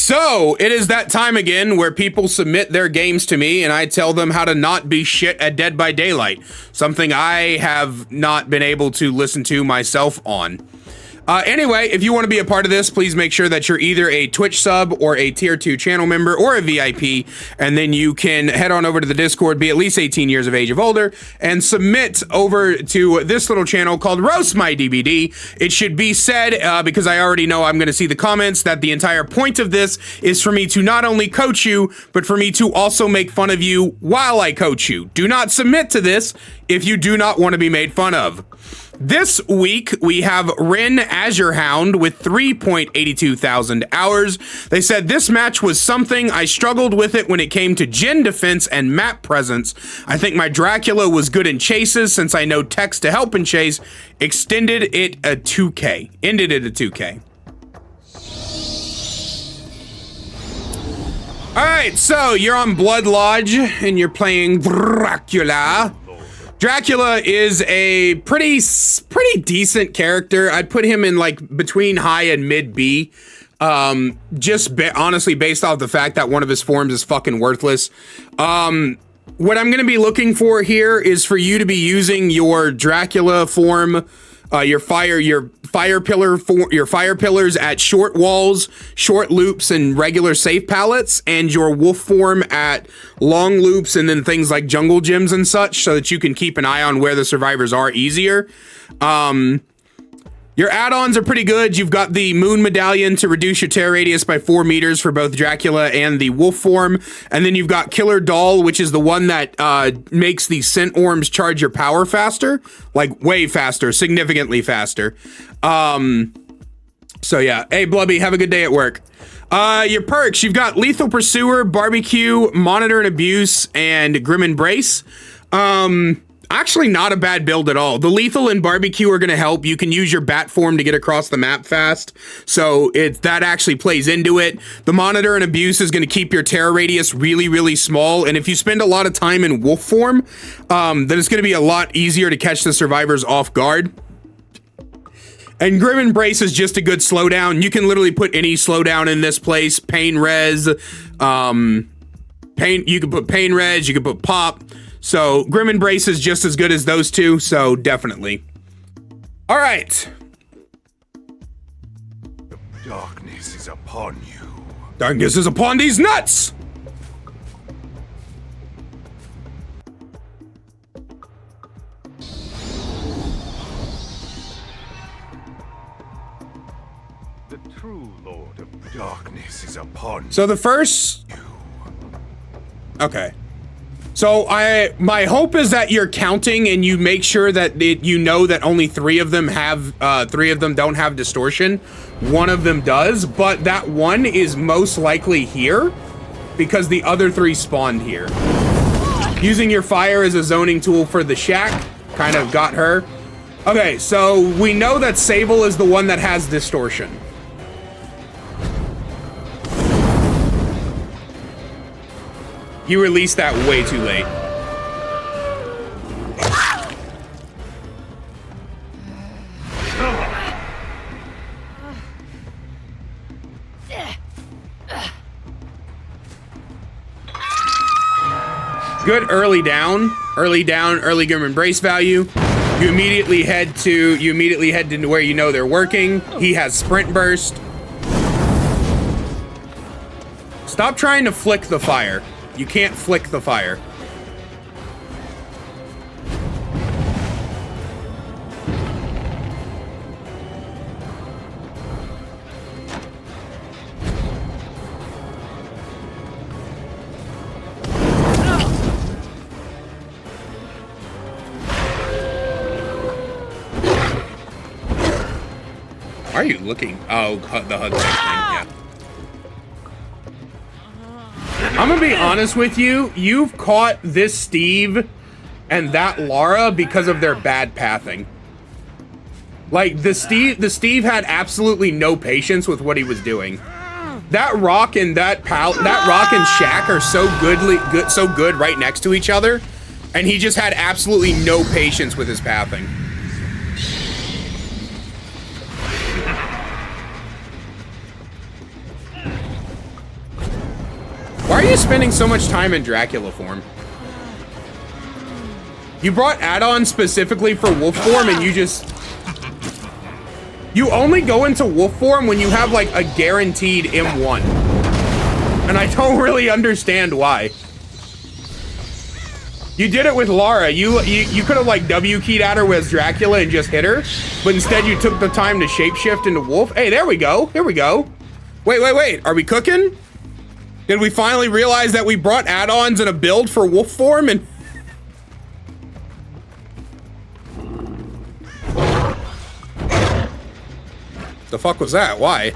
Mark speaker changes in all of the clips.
Speaker 1: So, it is that time again where people submit their games to me and I tell them how to not be shit at Dead by Daylight, something I have not been able to listen to myself on. Anyway, if you want to be a part of this, please make sure that you're either a Twitch sub or a tier 2 channel member or a VIP, and then you can head on over to the Discord, be at least 18 years of age or older, and submit over to this little channel called Roast My DBD. It should be said, because I already know I'm going to see the comments, that the entire point of this is for me to not only coach you, but for me to also make fun of you while I coach you. Do not submit to this if you do not want to be made fun of. This week, we have Ren Azure Hound with 3.82 thousand hours. They said, this match was something. I struggled with it when it came to gen defense and map presence. I think my Dracula was good in chases since I know text to help in chase. Extended it a 2K. Ended it a 2K. Alright, so you're on Blood Lodge and you're playing Dracula. Dracula is a pretty decent character. I'd put him in like between high and mid B. Honestly, based off the fact that one of his forms is fucking worthless. What I'm gonna be looking for here is for you to be using your Dracula form, your fire pillars at short walls, short loops, and regular safe pallets, and your wolf form at long loops and then things like jungle gyms and such, so that you can keep an eye on where the survivors are easier. Your add-ons are pretty good. You've got the Moon Medallion to reduce your tear radius by 4 meters for both Dracula and the wolf form. And then you've got Killer Doll, which is the one that makes the scent orms charge your power faster. Like, way faster, significantly faster. So yeah. Hey, Blubby, have a good day at work. Your perks, you've got Lethal Pursuer, Barbecue, Monitor and Abuse, and Grim Embrace. Actually not a bad build at all. The Lethal and Barbecue are going to help. You can use your bat form to get across the map fast, so that actually plays into it. The Monitor and Abuse is going to keep your terror radius really, really small, and if you spend a lot of time in wolf form, then it's going to be a lot easier to catch the survivors off guard. And Grim Embrace is just a good slowdown. You can literally put any slowdown in this place. Pain res, you can put pain res, you can put pop. So Grim Embrace is just as good as those two, so definitely. All right.
Speaker 2: The darkness is upon you.
Speaker 1: Darkness is upon these nuts!
Speaker 2: The true Lord of Darkness is upon you.
Speaker 1: So the first... Okay. So my hope is that you're counting and you make sure that you know that only 3 of them don't have distortion. One of them does, but that one is most likely here because the other 3 spawned here. Using your fire as a zoning tool for the shack kind of got her. Okay, so we know that Sable is the one that has distortion. You released that way too late. Good early down, early Grim Embrace value. You immediately head into where you know they're working. He has sprint burst. Stop trying to flick the fire. You can't flick the fire. Are you looking? Oh, the HUD thing, yeah. I'm gonna be honest with you, you've caught this Steve and that Lara because of their bad pathing. Like, the Steve had absolutely no patience with what he was doing. That rock and that rock and shack are so good right next to each other, and he just had absolutely no patience with his pathing. you spending so much time in Dracula form? You brought add-ons specifically for wolf form and you just... You only go into wolf form when you have like a guaranteed M1. And I don't really understand why. You did it with Lara. You could have like W keyed at her with Dracula and just hit her, but instead you took the time to shapeshift into wolf. Hey, there we go. Here we go. Wait. Are we cooking? Did we finally realize that we brought add-ons and a build for wolf form and... The fuck was that? Why?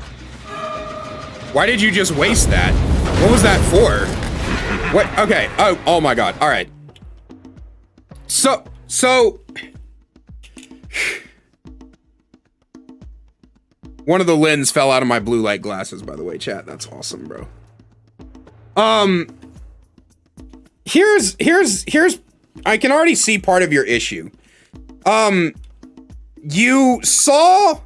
Speaker 1: Why did you just waste that? What was that for? What? Okay. Oh my god. All right. So one of the lens fell out of my blue light glasses, by the way, chat. That's awesome, bro. Here's I can already see part of your issue. You saw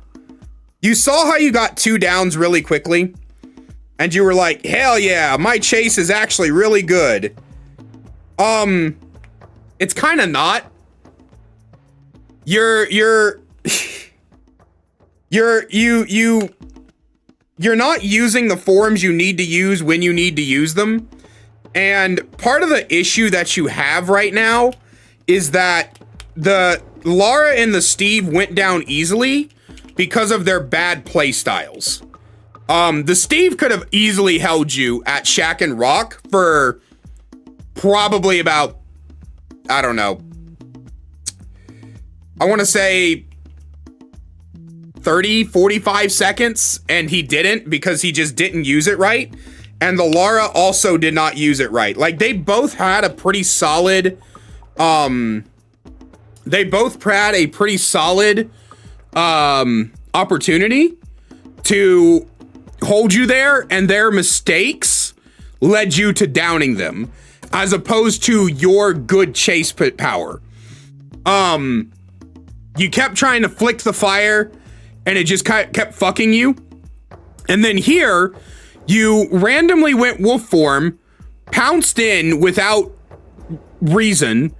Speaker 1: how you got 2 downs really quickly, and you were like, hell yeah, my chase is actually really good. It's kind of not. You're not using the forms you need to use when you need to use them. And part of the issue that you have right now is that the Lara and the Steve went down easily because of their bad play styles. The Steve could have easily held you at Shack and Rock for probably about, I don't know, I want to say 30, 45 seconds, and he didn't because he just didn't use it right. And the Lara also did not use it right. Like, they both had a pretty solid, opportunity to hold you there, and their mistakes led you to downing them, as opposed to your good chase power. You kept trying to flick the fire, and it just kept fucking you. And then here, you randomly went wolf form, pounced in without reason,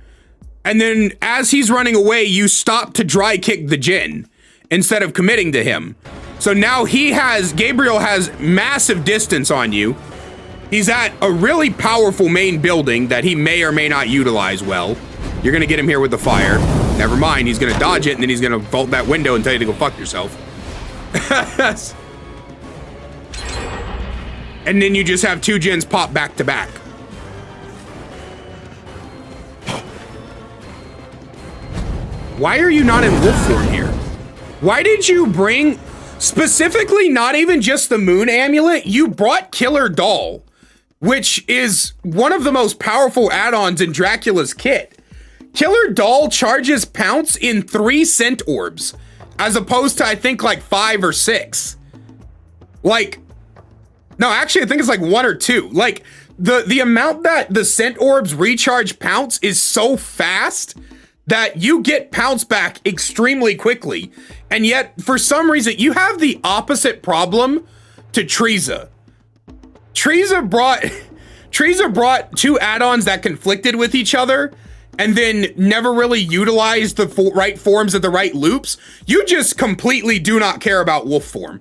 Speaker 1: and then as he's running away, you stopped to dry kick the Jinn instead of committing to him. So now Gabriel has massive distance on you. He's at a really powerful main building that he may or may not utilize well. You're gonna get him here with the fire. Never mind, he's gonna dodge it, and then he's gonna vault that window and tell you to go fuck yourself. And then you just have 2 gens pop back to back. Why are you not in wolf form here? Why did you bring, specifically not even just the moon amulet, you brought Killer Doll, which is one of the most powerful add-ons in Dracula's kit. Killer Doll charges Pounce in 3 scent orbs, as opposed to I think like 5 or 6. Like, no, actually I think it's like 1 or 2. Like, the amount that the scent orbs recharge Pounce is so fast that you get Pounce back extremely quickly. And yet, for some reason, you have the opposite problem to Treza. Treza brought 2 add-ons that conflicted with each other, and then never really utilized the right forms at the right loops. You just completely do not care about wolf form.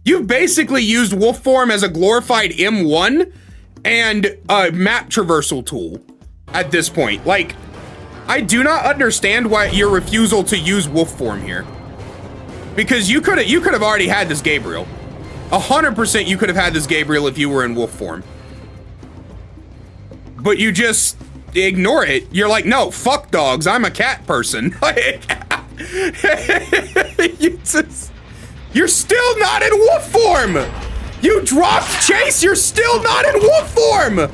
Speaker 1: You've basically used wolf form as a glorified M1 and a map traversal tool at this point. Like, I do not understand why your refusal to use wolf form here. Because you could have already had this Gabriel. 100% you could have had this Gabriel if you were in wolf form. But you just ignore it. You're like, no, fuck dogs. I'm a cat person. You're still not in wolf form. You dropped Chase. You're still not in wolf form.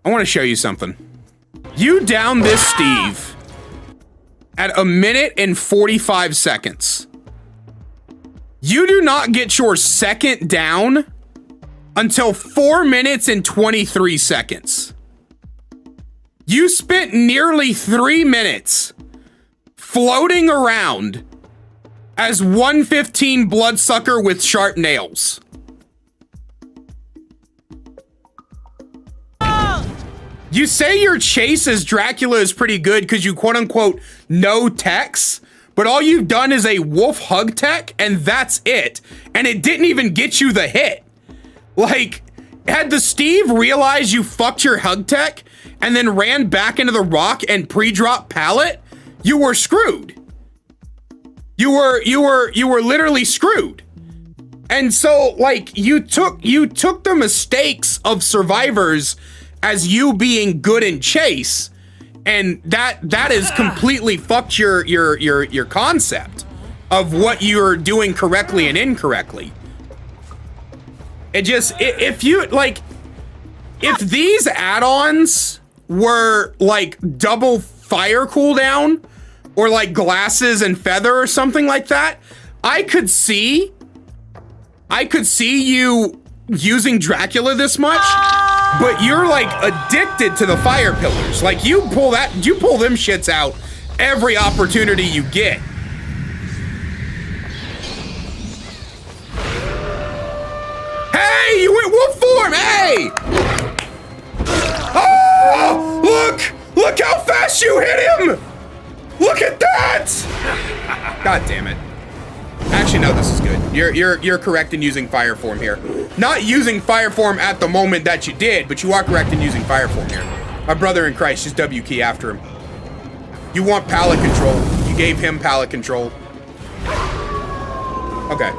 Speaker 1: I want to show you something. You down this Steve at 1 minute and 45 seconds. You do not get your second down until 4 minutes and 23 seconds. You spent nearly 3 minutes floating around as 115 bloodsucker with sharp nails. You say your chase as Dracula is pretty good because you quote unquote know techs, but all you've done is a wolf hug tech and that's it. And it didn't even get you the hit. Like, had the Steve realized you fucked your hug tech and then ran back into the rock and pre-drop pallet, you were screwed. You were literally screwed. And so like you took the mistakes of survivors as you being good in chase, and that is completely fucked your concept of what you're doing correctly and incorrectly. It just, if these add-ons were like double fire cooldown or like glasses and feather or something like that, I could see you using Dracula this much, but you're like addicted to the fire pillars. Like you pull them shits out every opportunity you get. Hey, you went wolf form, hey! Oh, look how fast you hit him! Look at that! God damn it. Actually, no, this is good. You're correct in using fire form here. Not using fire form at the moment that you did, but you are correct in using fire form here. My brother in Christ, just W key after him. You want pallet control. You gave him pallet control. Okay.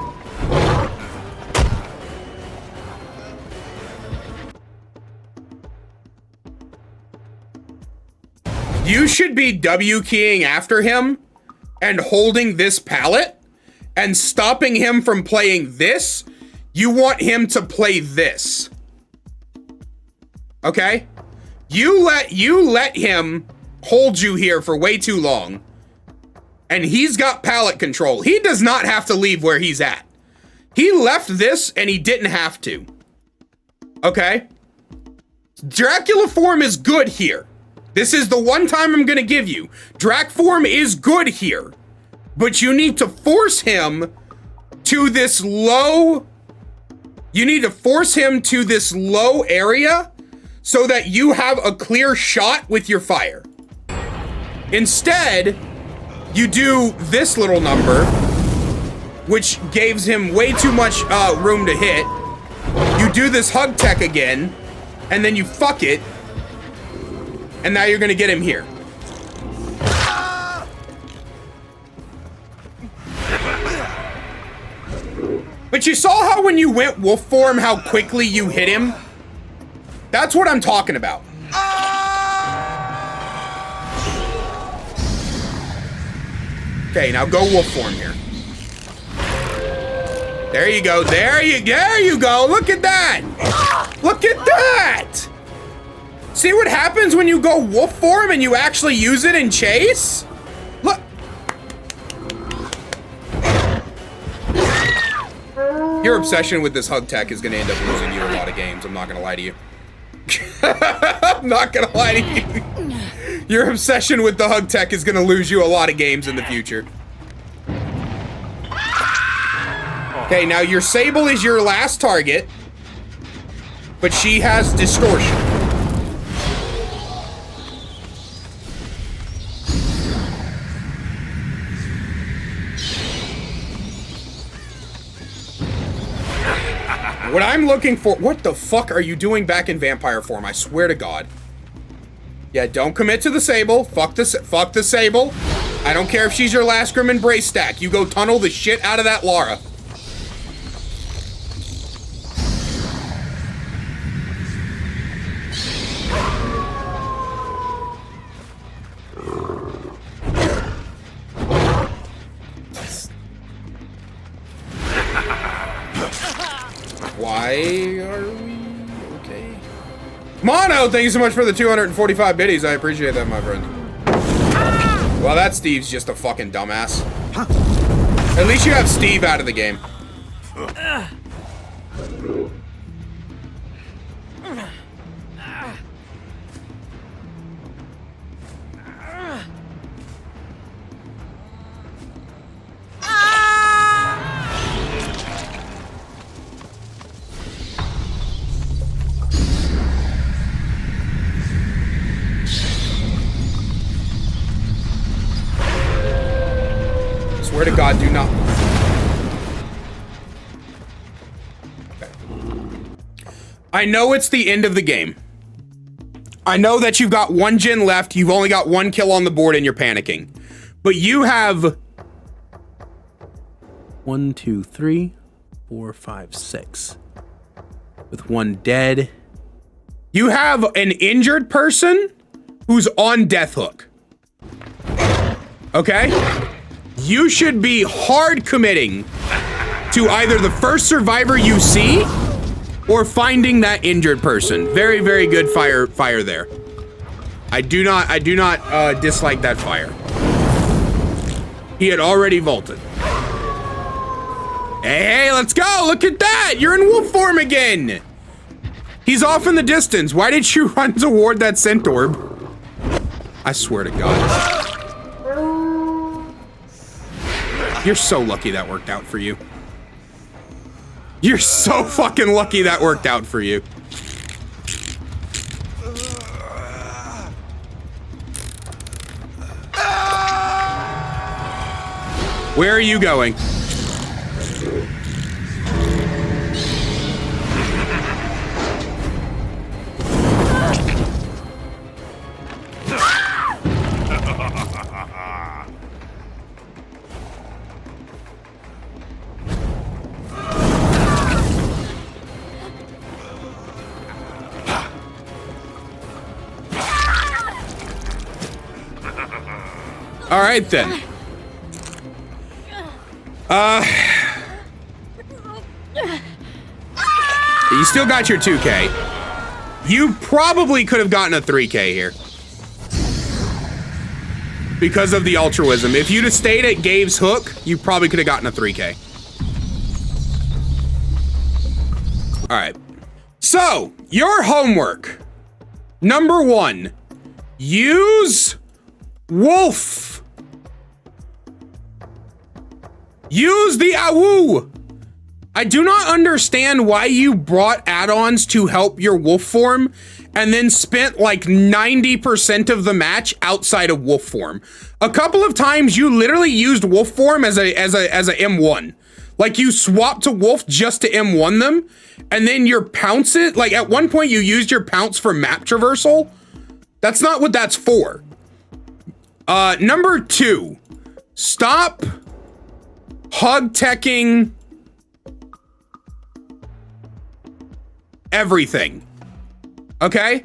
Speaker 1: You should be W keying after him and holding this pallet and stopping him from playing this. You want him to play this. Okay? You let him hold you here for way too long. And he's got pallet control. He does not have to leave where he's at. He left this and he didn't have to. Okay? Dracula form is good here. This is the one time I'm gonna give you. Drac form is good here. But you need to force him to this low... You need to force him to this low area so that you have a clear shot with your fire. Instead, you do this little number, which gives him way too much room to hit. You do this hug tech again, and then you fuck it, and now you're gonna get him here. But you saw how when you went wolf form, how quickly you hit him? That's what I'm talking about. Okay, now go wolf form here. There you go, there you go, look at that! Look at that! See what happens when you go wolf form and you actually use it in chase? Look. Your obsession with this hug tech is gonna end up losing you a lot of games, I'm not gonna lie to you. I'm not gonna lie to you. Your obsession with the hug tech is gonna lose you a lot of games in the future. Okay, now your Sable is your last target, but she has distortion. What I'm looking for, what the fuck are you doing back in vampire form? I swear to God. Yeah, don't commit to the Sable. Fuck the Sable. I don't care if she's your last Grim Embrace stack. You go tunnel the shit out of that Lara. Why are we okay? Mono, thank you so much for the 245 biddies. I appreciate that, my friend. Well, that Steve's just a fucking dumbass. At least you have Steve out of the game. Swear to God, do not. Okay. I know it's the end of the game. I know that you've got one gen left. You've only got one kill on the board and you're panicking. But you have 1, 2, 3, 4, 5, 6. With one dead. You have an injured person who's on death hook. Okay? You should be hard committing to either the first survivor you see or finding that injured person. Very, very good fire there. I do not dislike that fire. He had already vaulted. Hey, let's go. Look at that. You're in wolf form again. He's off in the distance. Why did you run toward that centaur? I swear to God. You're so lucky that worked out for you. You're so fucking lucky that worked out for you. Where are you going? All right, then. You still got your 2K. You probably could have gotten a 3K here. Because of the altruism. If you'd have stayed at Gabe's hook, you probably could have gotten a 3K. All right. So, your homework. Number 1. Use wolf. Use the AWU. I do not understand why you brought add-ons to help your wolf form and then spent like 90% of the match outside of wolf form. A couple of times you literally used wolf form as a M1. Like you swapped to wolf just to M1 them, and then your pounce it. Like at one point you used your pounce for map traversal. That's not what that's for. Number 2, stop hug teching everything. Okay?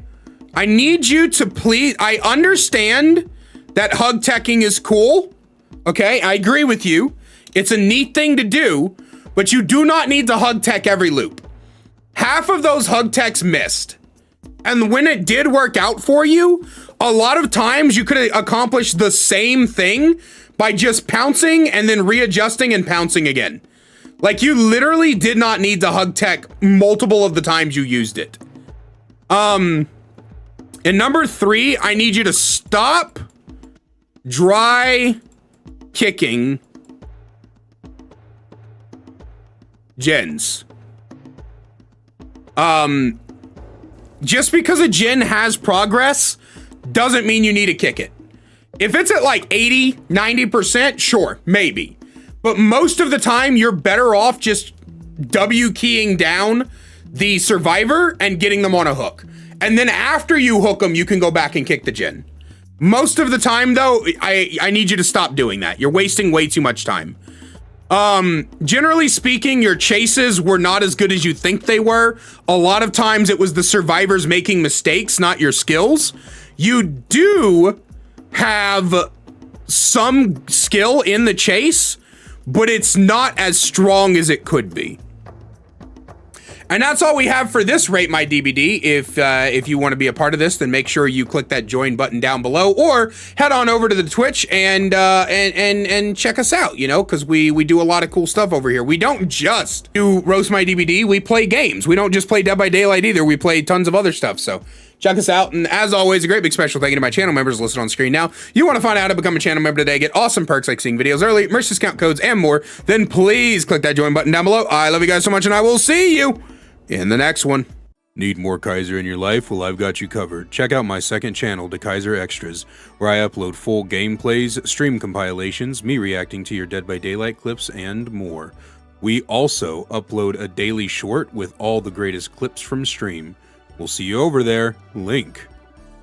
Speaker 1: I need you to please, I understand that hug teching is cool. Okay? I agree with you. It's a neat thing to do, but you do not need to hug tech every loop. Half of those hug techs missed. And when it did work out for you, a lot of times you could accomplish the same thing by just pouncing and then readjusting and pouncing again. Like you literally did not need to hug tech multiple of the times you used it. And number 3, I need you to stop dry kicking gens. Just because a gen has progress doesn't mean you need to kick it. If it's at like 80, 90%, sure, maybe. But most of the time, you're better off just W keying down the survivor and getting them on a hook. And then after you hook them, you can go back and kick the gen. Most of the time, though, I need you to stop doing that. You're wasting way too much time. Generally speaking, your chases were not as good as you think they were. A lot of times it was the survivors making mistakes, not your skills. You do have some skill in the chase, but it's not as strong as it could be. And that's all we have for this Rate My DBD. If you want to be a part of this, then make sure you click that join button down below, or head on over to the Twitch and check us out, you know, because we do a lot of cool stuff over here. We don't just do Roast My DBD, we play games. We don't just play Dead by Daylight either. We play tons of other stuff, so check us out. And as always, a great big special thank you to my channel members listed on screen now. You want to find out how to become a channel member today, get awesome perks like seeing videos early, merch discount codes, and more, then please click that join button down below. I love you guys so much, and I will see you in the next one. Need more Kaiser in your life? Well, I've got you covered. Check out my second channel, The Kaiser Extras, where I upload full gameplays, stream compilations, me reacting to your Dead by Daylight clips, and more. We also upload a daily short with all the greatest clips from stream. We'll see you over there. Link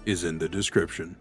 Speaker 1: is in the description.